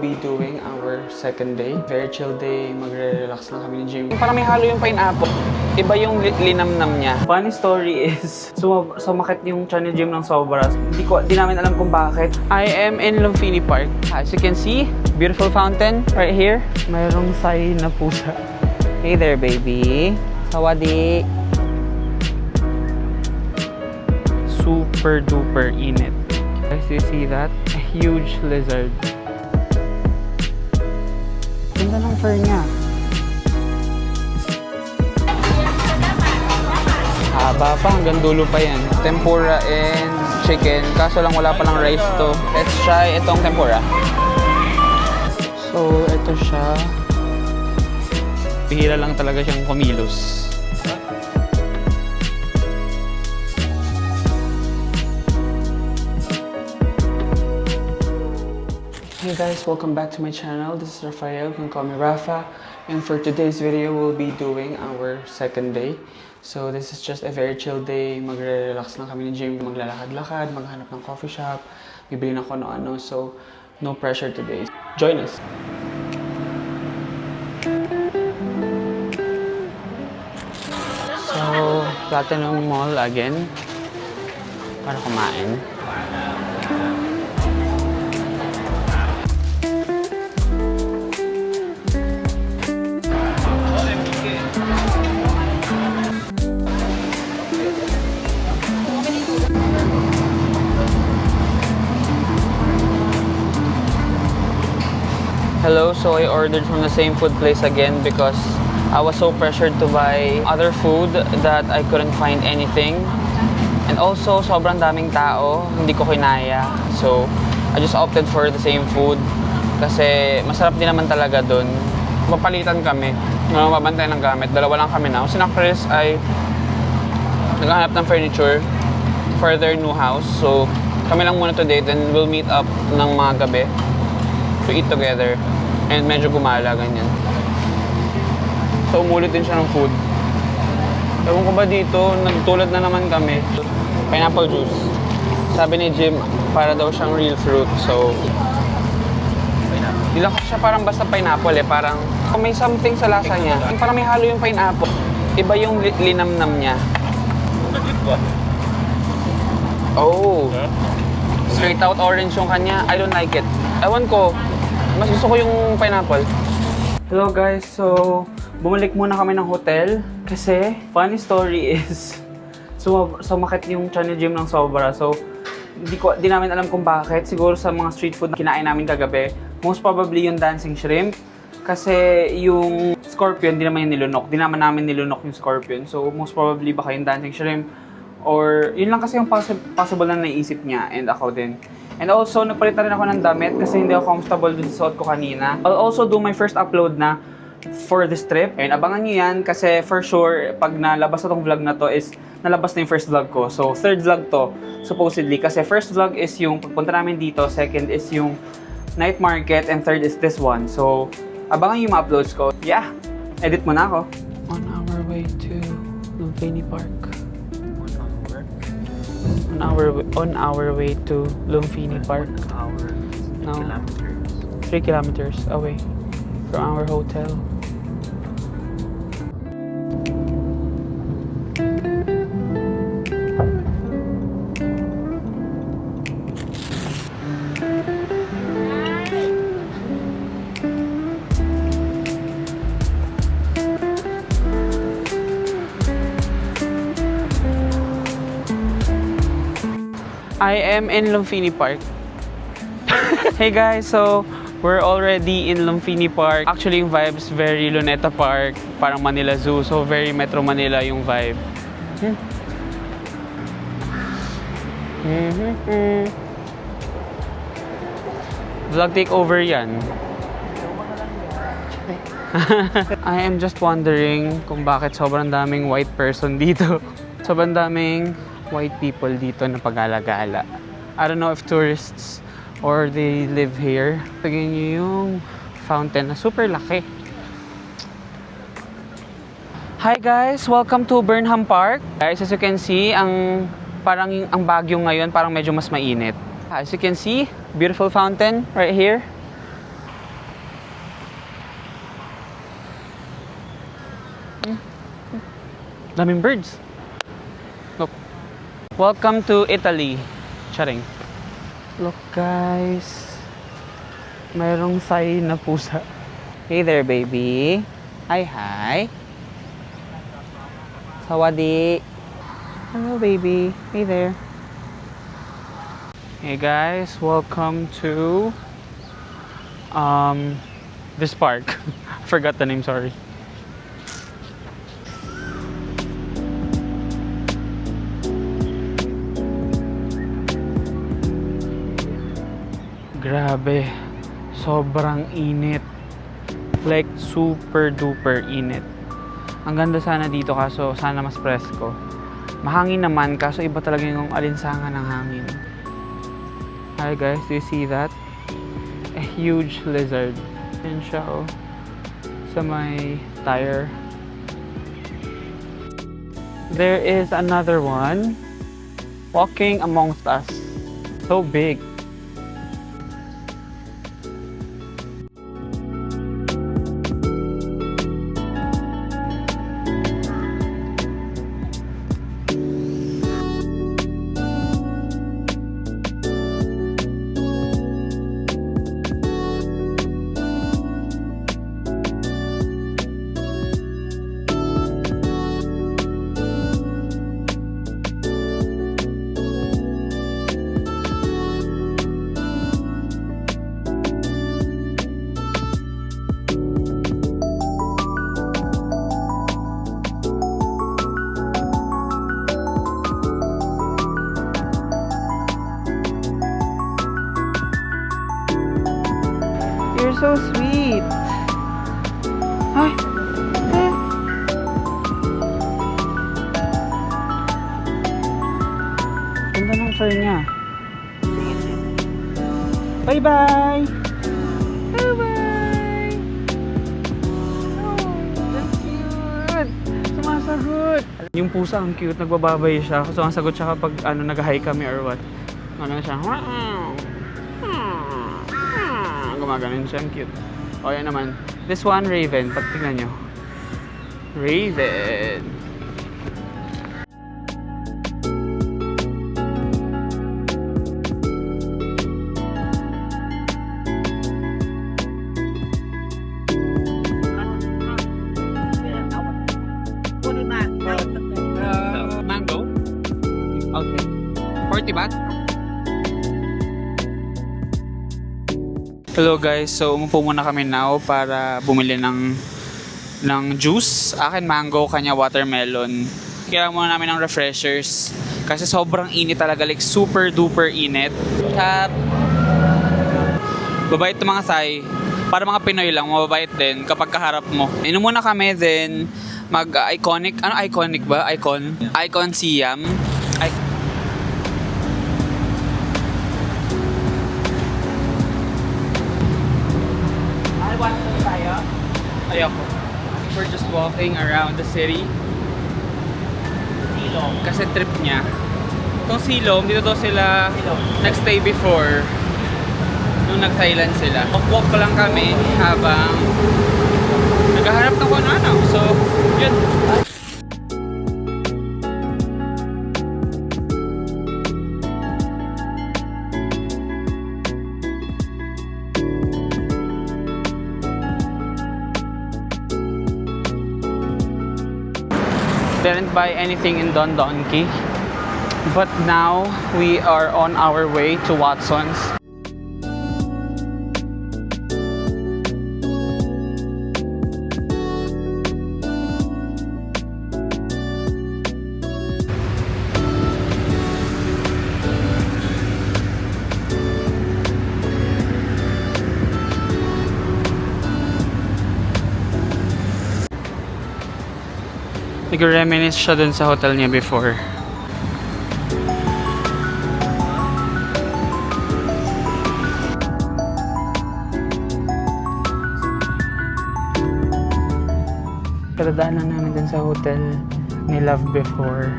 be doing our second day. Very chill day, magre-relax lang kami ni Jim. Parang may halo yung pineapple. Iba yung linamnam niya. Funny story is, sumakit yung tiyan ni Jim ng sobra. Di namin alam kung bakit. I am in Lumphini Park. As you can see, beautiful fountain right here. Mayroong sign na pusa. Hey there, baby. Sawadi. Super duper init. Guys, do you see that? A huge lizard. Ganda ng fur niya. Haba pa, hanggang dulo pa yan. Tempura and chicken. Kaso lang wala palang rice to. Let's try itong tempura. So, ito siya. Bihira lang talaga siyang kumilos. Hey guys, welcome back to my channel. This is Rafael, you can call me Rafa. And for today's video, we'll be doing our second day. So this is just a very chill day. Magre-relax lang kami ni Jim. Maglalakad-lakad, maghanap ng coffee shop, bibili ng ano-ano. So no pressure today. Join us! So, Platinum Mall again para kumain. Hello, so I ordered from the same food place again because I was so pressured to buy other food that I couldn't find anything. And also, sobrang daming tao, hindi ko kinaya. So, I just opted for the same food kasi masarap din naman talaga dun. Mapalitan kami, mababantay ng gamit. Dalawa lang kami na. Sina Chris ay naghahanap ng furniture for their new house. So, kami lang muna today, then we'll meet up ng mga gabi to eat together. And medyo gumala, ganyan. So, umulit din siya ng food. Ewan ko ba dito, nagtulad na naman kami. Pineapple juice. Sabi ni Jim, para daw siyang real fruit. So, hindi lang siya parang basta pineapple eh. Parang may something sa lasa niya. Parang may halo yung pineapple. Iba yung linamnam niya. Oh. Straight out orange yung kanya. I don't like it. Ewan ko. Mas gusto ko yung pineapple. Hello guys, so bumalik muna kami ng hotel kasi funny story is sumakit yung tiyan ni Jim ng sobra. So di namin alam kung bakit. Siguro sa mga street food na kinain namin kagabi, most probably yung dancing shrimp kasi yung scorpion di naman yung nilunok. Di naman namin nilunok yung scorpion. So most probably baka yung dancing shrimp or yun lang kasi yung possible na naisip niya and ako din. And also, napalitan rin ako ng damit kasi hindi ako comfortable dun sa suot ko kanina. I'll also do my first upload na for this trip. And abangan nyo yan kasi for sure, pag nalabas na tong vlog na to is nalabas na yung first vlog ko. So, third vlog to, supposedly. Kasi first vlog is yung pagpunta namin dito, second is yung night market, and third is this one. So, abangan yung mga uploads ko. Yeah, edit mo na ako. On our way to Lumphini Park. On our way to Lumphini Park. 3 kilometers away from our hotel. I am in Lumphini Park. Hey guys, so we're already in Lumphini Park. Actually, yung vibes very Luneta Park, parang Manila Zoo. So very Metro Manila yung vibe. Vlog takeover yan. I am just wondering kung bakit sobrang daming white person dito. Sobrang daming white people dito na pag-alagala. I don't know if tourists or they live here. Tignan nyo yung fountain na super laki. Hi guys! Welcome to Burnham Park. Guys, as you can see, ang Baguio ngayon parang medyo mas mainit. As you can see, beautiful fountain right here. Daming birds. Look. Welcome to Italy. Charing. Look guys. Mayroong Thai na pusa. Hey there baby. Hi. Sawadi. Hello baby. Hey there. Hey guys, welcome to this park. I forgot the name, sorry. Grabe, sobrang init. Like super duper init. Ang ganda sana dito kaso sana mas presko. Mahangin naman kaso iba talaga yung alinsangan ng hangin. Hi guys, do you see that? A huge lizard. Yan siya oh. Sa may tire. There is another one walking amongst us. So big. You're so sweet. Ay. Ganda ng fur niya. Bye-bye. Bye-bye. Oh, that's cute. Sumasagot. Yung pusa ang cute. Nagbababay siya. Sumasagot siya kapag nag-hi kami or what. Ano siya. Gumaganon siya, ang cute. O yan naman. This one, Raven. Tingnan nyo. Raven. Mango? Okay. 40 baht? Hello guys, so umupo muna kami now para bumili ng juice. Akin mango, kanya watermelon. Kailangan muna namin ng refreshers kasi sobrang init talaga, like super duper init. Babait to mga Thai. Para mga Pinoy lang, mababait din kapag kaharap mo. Inom muna kami, then mag-iconic, iconic ba? Icon Siam. Ayoko. We're just walking around the city. Silong. Kasi trip niya. Itong Silong, dito daw sila nag-stay before nung nag-Thailand sila. Walk pa lang kami habang naghahanap ng kung ano. So, yun. Didn't buy anything in Don Donki, but now we are on our way to Watson's. Nag-reminisce siya dun sa hotel niya before. Kadadaanan namin dun sa hotel ni Love before.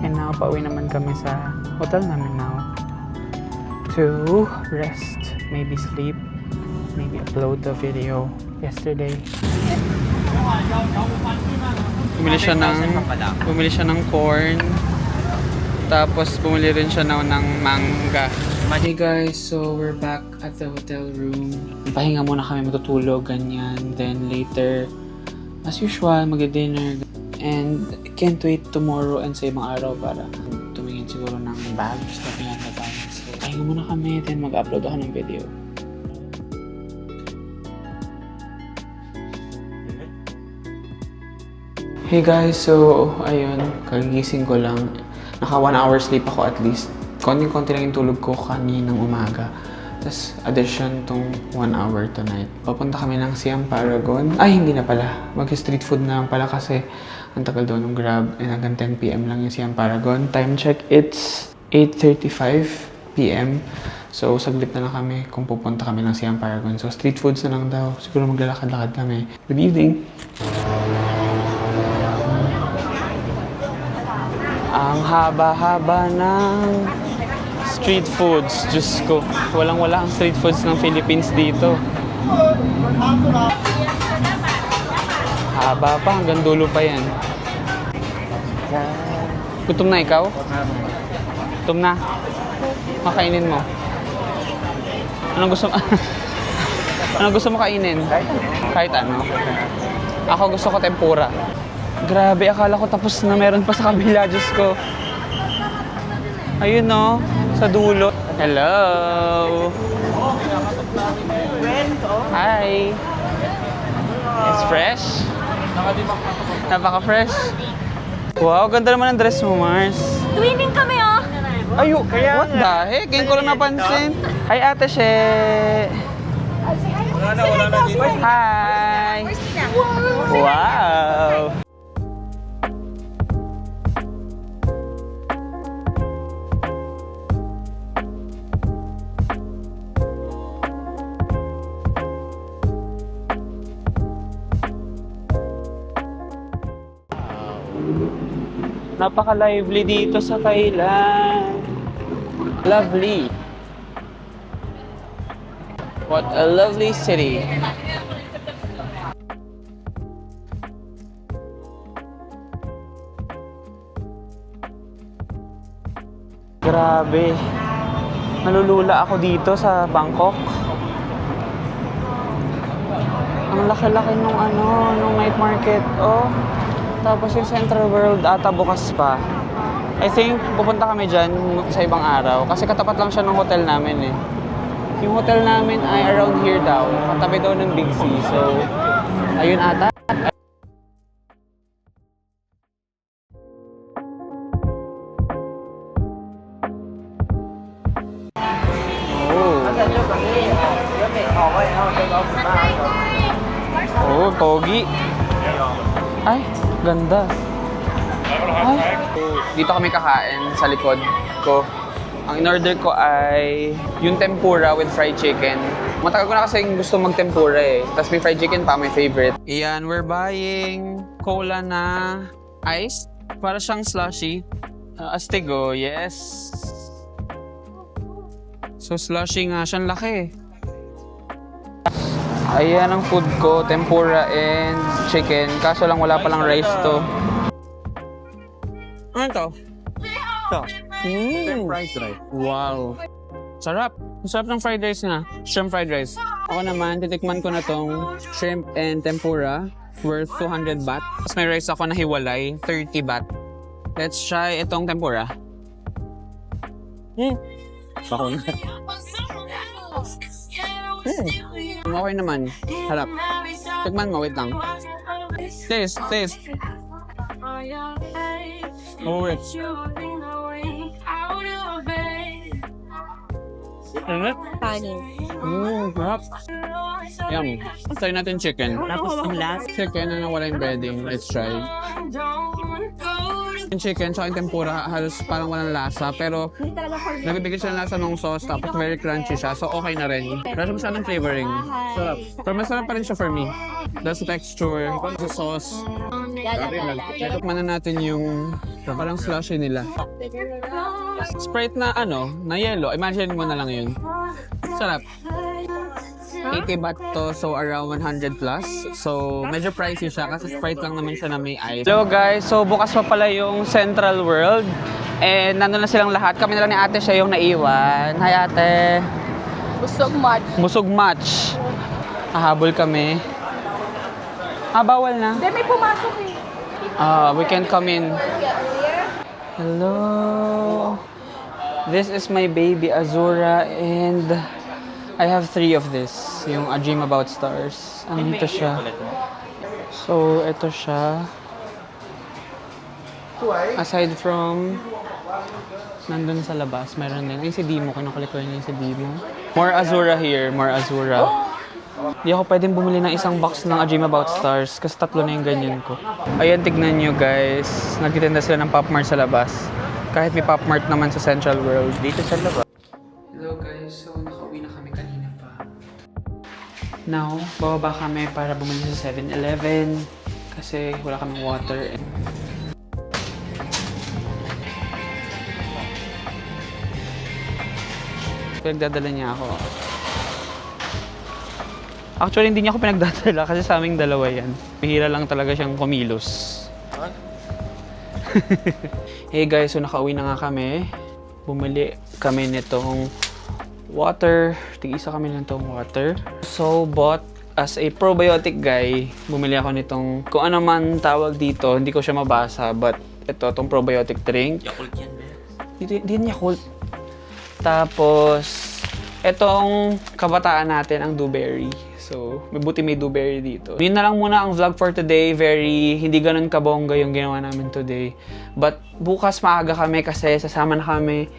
And now, pauwi naman kami sa hotel namin now. To rest, maybe sleep, maybe upload the video yesterday. Bumili siya ng corn. Tapos bumili rin siya ng mangga. Hey guys, so we're back at the hotel room. Pahinga muna kami, matutulog, ganyan. Then later, as usual, mag-dinner. And can't wait tomorrow and sa ibang araw para tumingin siguro ng bags na pinagdadaan. So pahinga muna kami, then mag-upload ako ng video. Hey guys, so ayun, kagigising ko lang. Naka 1 hour sleep ako at least. Konting-konti lang yung tulog ko kaninang umaga. Tapos addition tong 1 hour tonight. Papunta kami ng Siam Paragon. Ay, hindi na pala. Mag-street food na lang pala kasi ang tagal daw ng Grab. And hanggang 10 PM lang yung Siam Paragon. Time check, it's 8:35 PM. So, saglit na lang kami kung pupunta kami ng Siam Paragon. So, street foods na lang daw. Siguro maglalakad-lakad kami. Good evening! Ang haba-haba ng street foods. Diyos ko, walang-wala ang street foods ng Philippines dito. Haba pa, hanggang dulo pa yan. Gutom na ikaw? Gutom na? Makainin mo. Anong gusto mo? Anong gusto mo kainin? Kahit ano. Ako gusto ko tempura. Grabe, akala ko tapos na, meron pa sa kabila, Diyos ko. Ayun no, sa dulo. Hello! Hi! It's fresh? Napaka-fresh. Wow, ganda naman ang dress mo, Mars. Twinning kami, oh! Ayo, what the heck? Ngayon ko lang napansin. Hi, Ate She! Hi! Wow! Napaka-lively dito sa Thailand. Lovely. What a lovely city. Grabe. Nalulula ako dito sa Bangkok. Ang laki-laki nung nung night market. Oh. Tapos yung Central World ata bukas pa. I think pupunta kami dyan sa ibang araw. Kasi katapat lang siya ng hotel namin eh. Yung hotel namin ay around here daw. Katabi daw ng Big C. So, ayun ata. Oh, pogi. Ay, ganda. Ay. Dito kami kakain sa likod ko. Ang in-order ko ay yung tempura with fried chicken. Matagal ko na kasi gusto mag-tempura eh. Tapos may fried chicken pa, my favorite. Iyan, we're buying cola na ice. Para siyang slushy. Astigo, yes. So slushy nga, siyang laki. Ayan ang food ko, tempura and chicken. Kaso lang wala palang rice to. Ano to? Ito. Fried rice. Wow. Sarap. Sarap ng fried rice nga. Shrimp fried rice. Ako naman, titikman ko na tong shrimp and tempura worth 200 baht. Tapos may rice ako na hiwalay, 30 baht. Let's try itong tempura. Bako na. Okay naman. Harap. Tikman mo, wait lang. Taste, taste. Oh, wait. Sarap. Kanin. Sarap. Yum. Try natin chicken. Tapos ang last. Chicken na nawala yung breading. Let's try. Yung chicken, tsaka yung tempura, halos parang walang lasa. Pero nabibigyan siya ng lasa ng sauce, tapos very crunchy siya. So okay na rin. Pero masyadong flavoring. Sarap. Pero masarap pa rin siya for me. That's the texture, the sauce. Tikman na natin yung parang slushy nila. Sprite na na yellow. Imagine mo na lang yun. Sarap. 80 baht to, so around 100 plus. So, medyo pricey siya kasi Sprite lang naman siya na may ice. Hello guys, so bukas pa pala yung Central World. And nandun na silang lahat. Kami na lang ni ate siya yung naiwan. Hi ate. Busog much. Musog match. Hahabol kami. Bawal na. Hindi, may pumasok eh. We can come in. Hello. This is my baby Azura and I have 3 of this. Yung A Dream About Stars. Andito siya. So, ito siya. Aside from nandun sa labas, meron din. Ayun si Dimo, kinukulit ko yun yung si Dimo. More Azura here, more Azura. Hindi ako pwedeng bumili ng isang box ng A Dream About Stars kasi 3 na yung ganyan ko. Ayan, tignan nyo guys. Nagtitinda sila ng Pop Mart sa labas. Kahit may Pop Mart naman sa Central World. Dito sa labas. Hello guys, so nakauwi na kami kanina pa. Now, bababa kami para bumili sa 7-Eleven kasi wala kaming water. Pinagdadala niya ako. Actually, hindi niya ako pinagdadala kasi sa aming dalawa yan. Pihira lang talaga siyang kumilos. Hey guys, so nakauwi na nga kami. Bumili kami nitong water. Tig-isa kami nitong water. So, bought as a probiotic guy, bumili ako nitong kung ano man tawag dito. Hindi ko siya mabasa, but ito, itong probiotic drink. Yakult yan, Hindi Yakult. Tapos, etong kabataan natin, ang Dewberry. So, may Dewberry dito. Yun na lang muna ang vlog for today. Hindi ganun kabongga yung ginawa namin today. But, bukas maaga kami kasi sasama na kami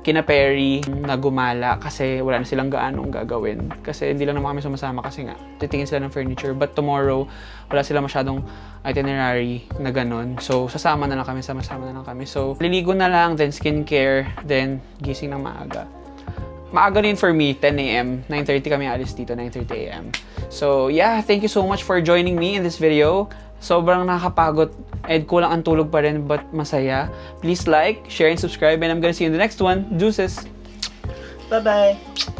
kina Perry na gumala kasi wala na silang gaanong gagawin. Kasi hindi lang naman kami sumasama kasi nga, titingin sila ng furniture. But tomorrow, wala sila masyadong itinerary na ganun. So, sama-sama na lang kami. So, liligo na lang, then skincare, then gising ng maaga. Maaga rin for me, 10 a.m. 9:30 kami alis dito, 9:30 a.m. So, yeah, thank you so much for joining me in this video. Sobrang nakakapagod and kulang ang tulog pa rin but masaya. Please like, share, and subscribe and I'm gonna see you in the next one. Deuces! Bye-bye!